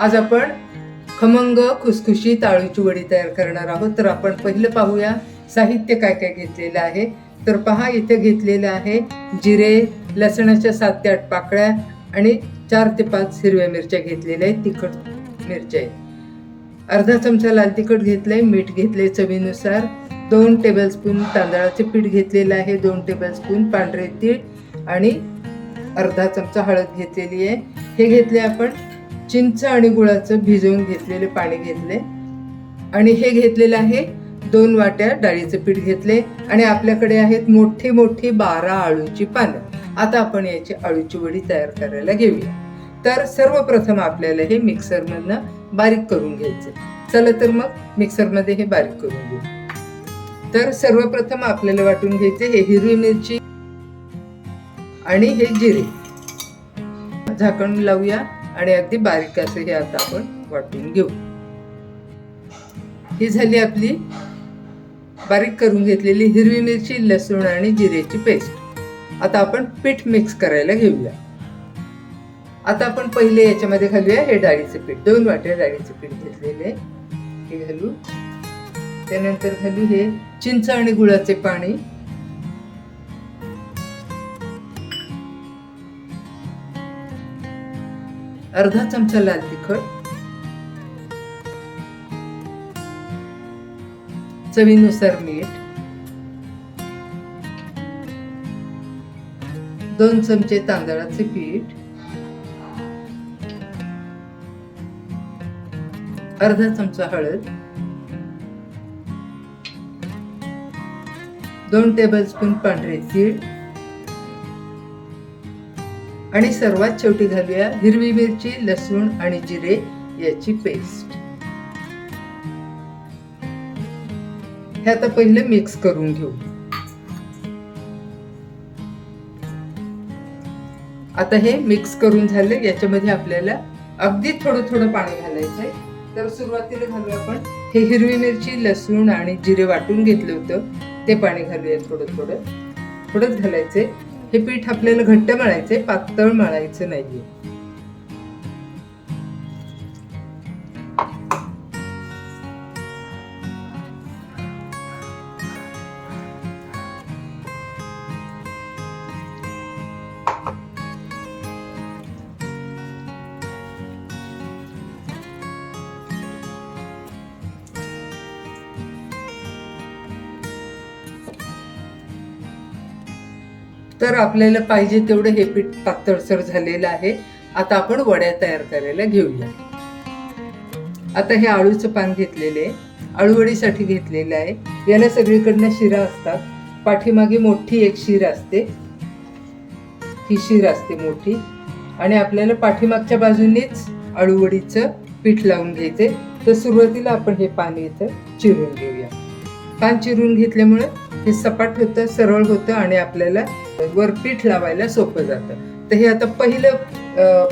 आज आपण खमंग खुसखुशीत आळूची वडी तयार करणार आहोत. तर आपण पहिलं पाहूया साहित्य काय काय घेतलेलं आहे. तर पहा, इथे घेतलेलं आहे जिरे, लसणाच्या 7 ते 8 पाकळ्या आणि 4 ते 5 हिरव्या मिरच्या घेतलेल्या आहेत. तिखट मिरच्या आहेत. अर्धा चमचा लाल तिखट घेतलंय, मीठ घेतले चवीनुसार, 2 टेबलस्पून तांदळाचे पीठ घेतलेलं आहे, 2 टेबलस्पून पांढरे तीळ आणि अर्धा चमचा हळद घेतलेली आहे. हे घेतले आपण चिंच आणि गुळाचं भिजवून घेतलेले पाणी घेतले आणि हे घेतलेलं आहे 2 वाट्या डाळीचं पीठ घेतले आणि आपल्याकडे आहेत मोठी मोठी 12 आळूची पानं. आता आपण याची आळूची वडी तयार करायला घेऊया. तर सर्वप्रथम आपल्याला हे मिक्सरमधनं बारीक करून घ्यायचं. चला तर मग मिक्सरमध्ये हे बारीक करून घेऊ. तर सर्वप्रथम आपल्याला वाटून घ्यायचे हे हिरवी मिरची आणि हे जिरे. झाकण लावूया आणि अगदी बारीक असं हे आता आपण वाटून घेऊ. ही झाली आपली बारीक करून घेतलेली हिरवी मिरची, लसूण आणि जिरेची पेस्ट. आता आपण पीठ मिक्स करायला घेऊया. आता आपण पहिले याच्यामध्ये घालूया हे डाळीचे पीठ. 2 वाट्या डाळीचे पीठ घेतलेले हे घालू. त्यानंतर घालू हे चिंच आणि गुळाचे पाणी, अर्धा चमचा लाल तिखट, चवीनुसार मीठ, 2 चमचे तांदळाचे पीठ, अर्धा चमचा हळद, 2 टेबलस्पून पांढरे तीळ आणि सर्वात शेवटी घालूया हिरवी मिरची, लसूण आणि जिरे याची पेस्ट. हे आता पहिले मिक्स करून घेऊ. आता हे मिक्स करून झाले. याच्यामध्ये आपल्याला अगदी थोडं थोडं पाणी घालायचंय. तर सुरुवातीला घालूया आपण हे हिरवी मिरची, लसूण आणि जिरे वाटून घेतलं होतं ते पाणी घालूया. थोडं थोडं थोडंच घालायचंय. हे पीठ आपल्याला घट्ट मळायचंय, पातळ मळायचं नाहीये. तर आपल्याला पाहिजे तेवढं हे पीठ पातळसर झालेलं आहे. आता आपण वड्या तयार करायला घेऊया. आता हे आळूचं पान घेतलेले, आळूवडीसाठी घेतलेलं आहे. याला सगळीकडनं शिरा असतात. पाठीमागे मोठी एक शीर असते, ही शीर असते मोठी आणि आपल्याला पाठीमागच्या बाजूनेच आळूवडीचं पीठ लावून घ्यायचे. तर सुरुवातीला आपण हे पान इथं चिरून घेऊया. पान चिरून घेतल्यामुळे हे सपाट होतं, सरळ होतं आणि आपल्याला वर पीठ लावायला सोपं जातं. तर हे आता पहिलं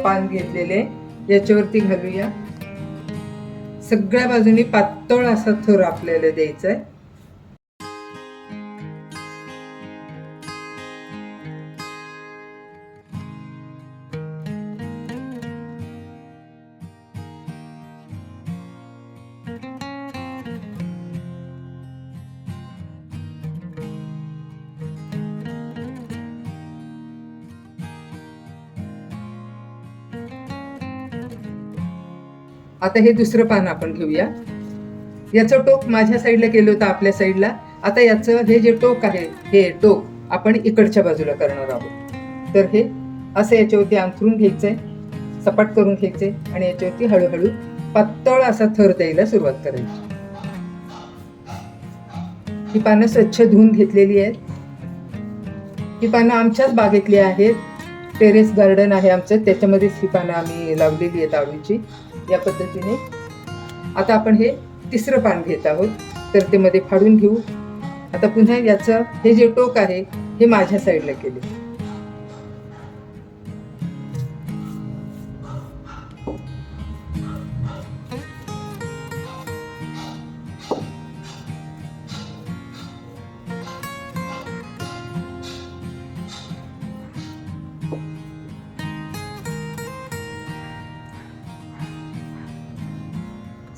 पान घेतलेले याच्यावरती घालूया. सगळ्या बाजूनी पातळ असा थर आपल्याला द्यायचा आहे. आता हे दुसरं पान आपण घेऊया. याचं टोक माझ्या साईडला केलं होतं, आपल्या साईडला. आता याचं हे जे टोक आहे, हे टोक आपण इकडच्या बाजूला करणार आहोत. तर हे असं याच्यावरती अंथरून घ्यायचंय, सपाट करून घ्यायचंय आणि याच्यावरती हळूहळू पातळ असा थर द्यायला सुरुवात करायची. ही पानं स्वच्छ धुवून घेतलेली आहेत. ही पानं आमच्याच बागेतली आहेत. टेरेस गार्डन आहे आमचं, त्याच्यामध्येच ही पानं आम्ही लावलेली आहेत आळूची. या पद्धतीने आता आपण हे तिसरं पान घेत आहोत. तर ते मध्ये फाडून घेऊ. आता पुन्हा याचं हे जे टोक आहे हे माझ्या साईडला केले.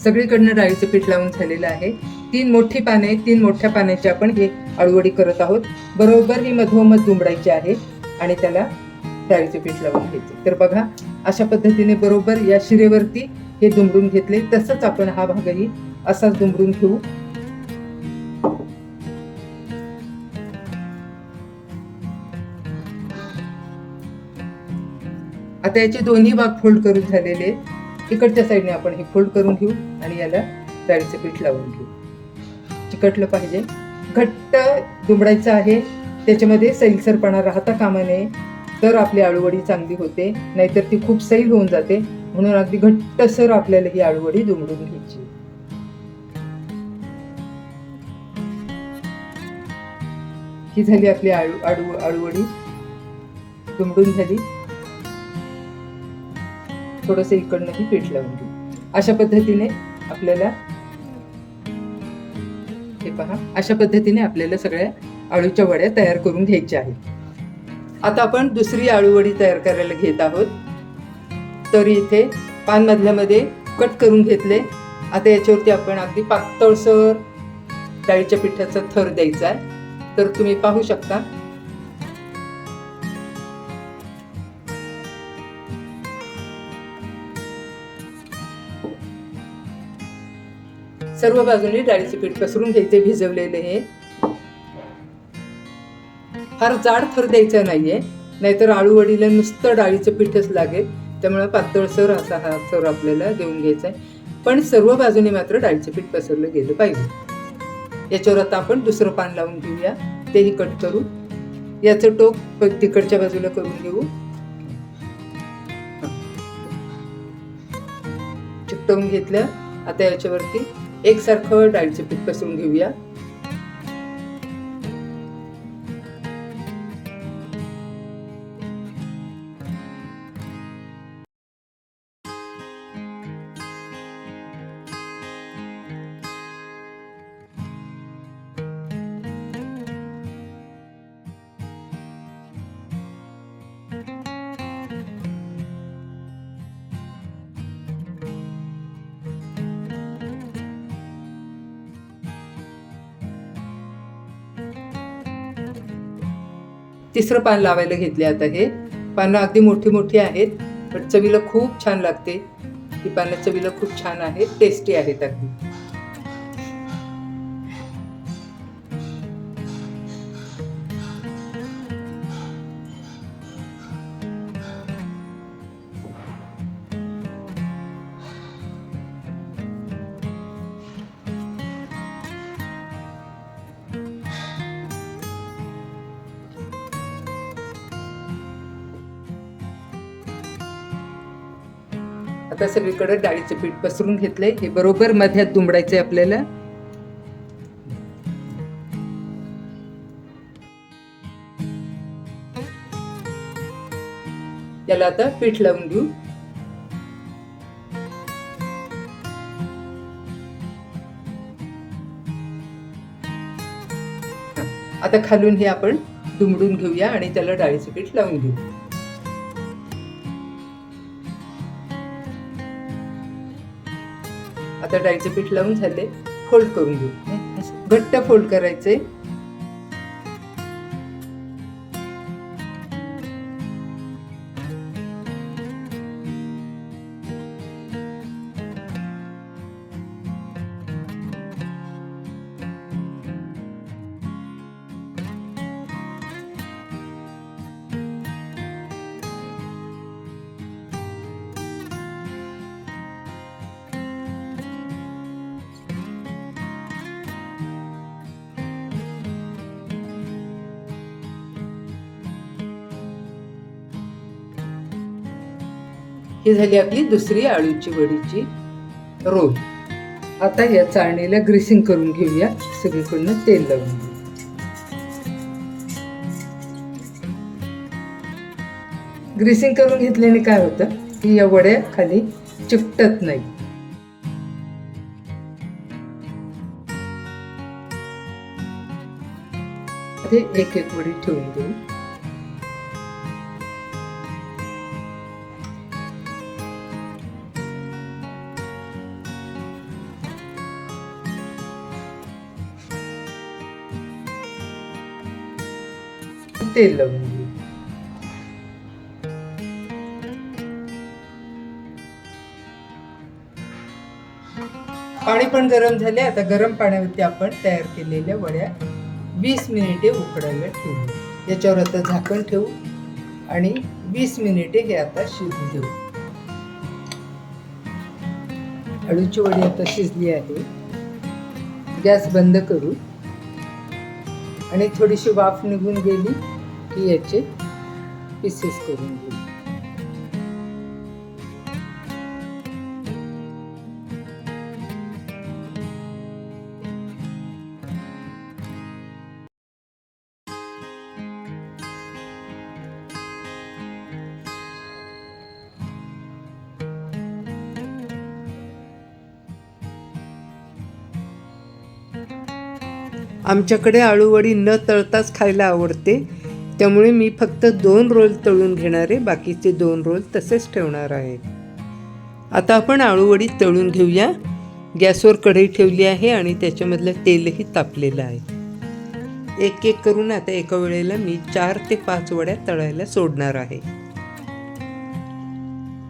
सगळीकडनं डाळीचं पीठ लावून झालेलं आहे. 3 मोठी पाने, 3 मोठ्या पाण्याची आपण ही आळूवडी करत आहोत. बरोबर ही मधोमध दुमडायची आहे आणि त्याला डाळीचं पीठ लावून घ्यायचं. तर बघा, अशा पद्धतीने बरोबर या शिरेवरती हे दुमडून घेतले. तसंच आपण हा भागही असाच दुमडून घेऊ. आता याचे दोन्ही भाग फोल्ड करून झालेले. इकडच्या साईडने आपण हे फोल्ड करून घेऊ आणि याला डाळीचं पीठ लावून घेऊ. चिकटलं पाहिजे, घट्ट दुमडायचं आहे. त्याच्यामध्ये सैलसरपणा राहता कामा नये, तर आपली आळूवडी चांगली होते. नाहीतर ती खूप सैल होऊन जाते. म्हणून अगदी घट्टसर आपल्याला ही आळूवडी दुमडून घ्यायची. ही झाली आपली आळूवडी दुमडून झाली. थोडंसं इकडनंही पीठ लावून घेऊ. अशा पद्धतीने आपल्याला हे पहा, अशा पद्धतीने आपल्याला सगळ्या आळूच्या वड्या तयार करून घ्यायच्या आहेत. आता आपण दुसरी आळूवडी तयार करायला घेत आहोत. तर इथे पान मधल्यामध्ये कट करून घेतले. आता याच्यावरती आपण अगदी पातळसर डाळीच्या पिठाचा थर द्यायचा आहे. तर तुम्ही पाहू शकता, सर्व बाजूने डाळीचे पीठ पसरून घ्यायचे. भिजवलेले हे फार जाड थर द्यायचा नाहीये, नाहीतर आळूवडीला नुसतं डाळीचं पीठच लागेल. त्यामुळे पातळसर असा हा थर आपल्याला देऊन घ्यायचा आहे. पण सर्व बाजूने मात्र डाळीचं पीठ पसरलं गेलं पाहिजे. याच्यावर आता आपण दुसरं पान लावून घेऊया. तेही कट करू. याचं टोक तिकडच्या बाजूला करून घेऊ. चिकटवून घेतलं. आता याच्यावरती एकसारखं डाळीचं पीठ पसरून घेऊया. तिसरं पान लावायला घेतले. आता हे पानं अगदी मोठी मोठी आहेत, पण चवीला खूप छान लागते. ही पानं चवीला खूप छान आहेत, टेस्टी आहेत अगदी. आता सगळीकडे डाळीचे पीठ पसरून घेतले. हे बरोबर मध्यात दुमडायचे आपल्याला. याला आता पीठ लावून घेऊ. आता खालून हे आपण दुमडून घेऊया आणि त्याला डाळीचे पीठ लावून घेऊ. आता डाळीचे पीठ लावून झाले. फोल्ड करून घेऊ. घट्ट फोल्ड करायचे. ही झाली आपली दुसरी आळूची वडीची रोल. आता या चाळणीला ग्रीसिंग करून घेऊया. सगळीकडनं तेल लावून घेऊ. ग्रीसिंग करून घेतल्याने काय होतं की या वड्या खाली चिकटत नाही. एक एक वडी ठेवून घेऊ. तेल लावून घेऊ. पाणी पण गरम झाले. आता गरम पाण्यावरती आपण तयार केलेल्या वड्या 20 मिनिटे उकडायला ठेवू. याच्यावर आता झाकण ठेवू आणि 20 मिनिटे हे आता शिजू देऊ. अळूची वडी आता शिजली आहे. गॅस बंद करू आणि थोडीशी वाफ निघून गेली की याचे पीसेस करून घेऊ. आमच्याकडे आळूवडी न तळताच खायला आवडते, त्यामुळे मी फक्त 2 रोल तळून घेणार आहे. बाकीचे 2 रोल तसेच ठेवणार आहे. आता आपण आळूवडी तळून घेऊया. गॅसवर कढई ठेवली आहे आणि त्याच्यामधलं तेलही तापलेलं आहे. एक एक करून आता एका वेळेला मी 4 ते 5 वड्या तळायला सोडणार आहे.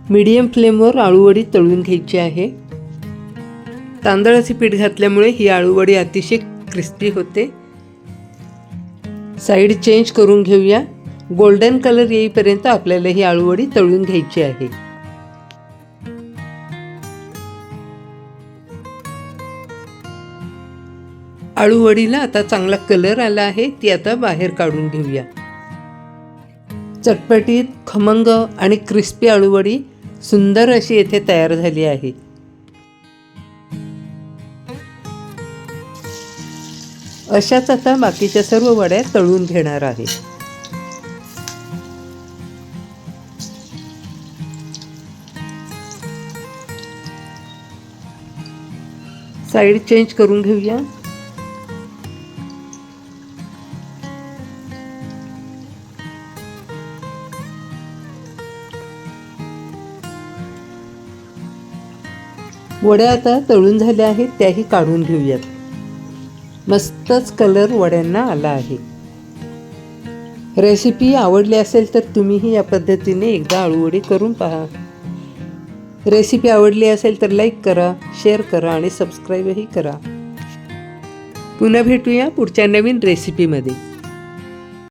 मीडियम फ्लेमवर आळूवडी तळून घ्यायची आहे. तांदळाचे पीठ घातल्यामुळे ही आळूवडी अतिशय क्रिस्पी होते. साईड चेंज करून घेऊया. गोल्डन कलर येईपर्यंत आपल्याला ही आळूवडी तळून घ्यायची आहे. आळूवडीला आता चांगला कलर आला आहे. ती आता बाहेर काढून घेऊया. चटपटीत, खमंग आणि क्रिस्पी आळूवडी सुंदर अशी येथे तयार झाली आहे. अशाच आता बाकीच्या सर्व वड्या तळून घेणार आहे. साईड चेंज करून घेऊया. वड्या आता तळून झाल्या आहेत, त्याही काढून घेऊयात. मस्तच कलर वड्यांना आला आहे. रेसिपी आवडली असेल तर तुम्हीही या पद्धतीने एकदा आळूवडी करून पहा. रेसिपी आवडली असेल तर लाईक करा, शेअर करा आणि सबस्क्राईबही करा. पुन्हा भेटूया पुढच्या नवीन रेसिपीमध्ये.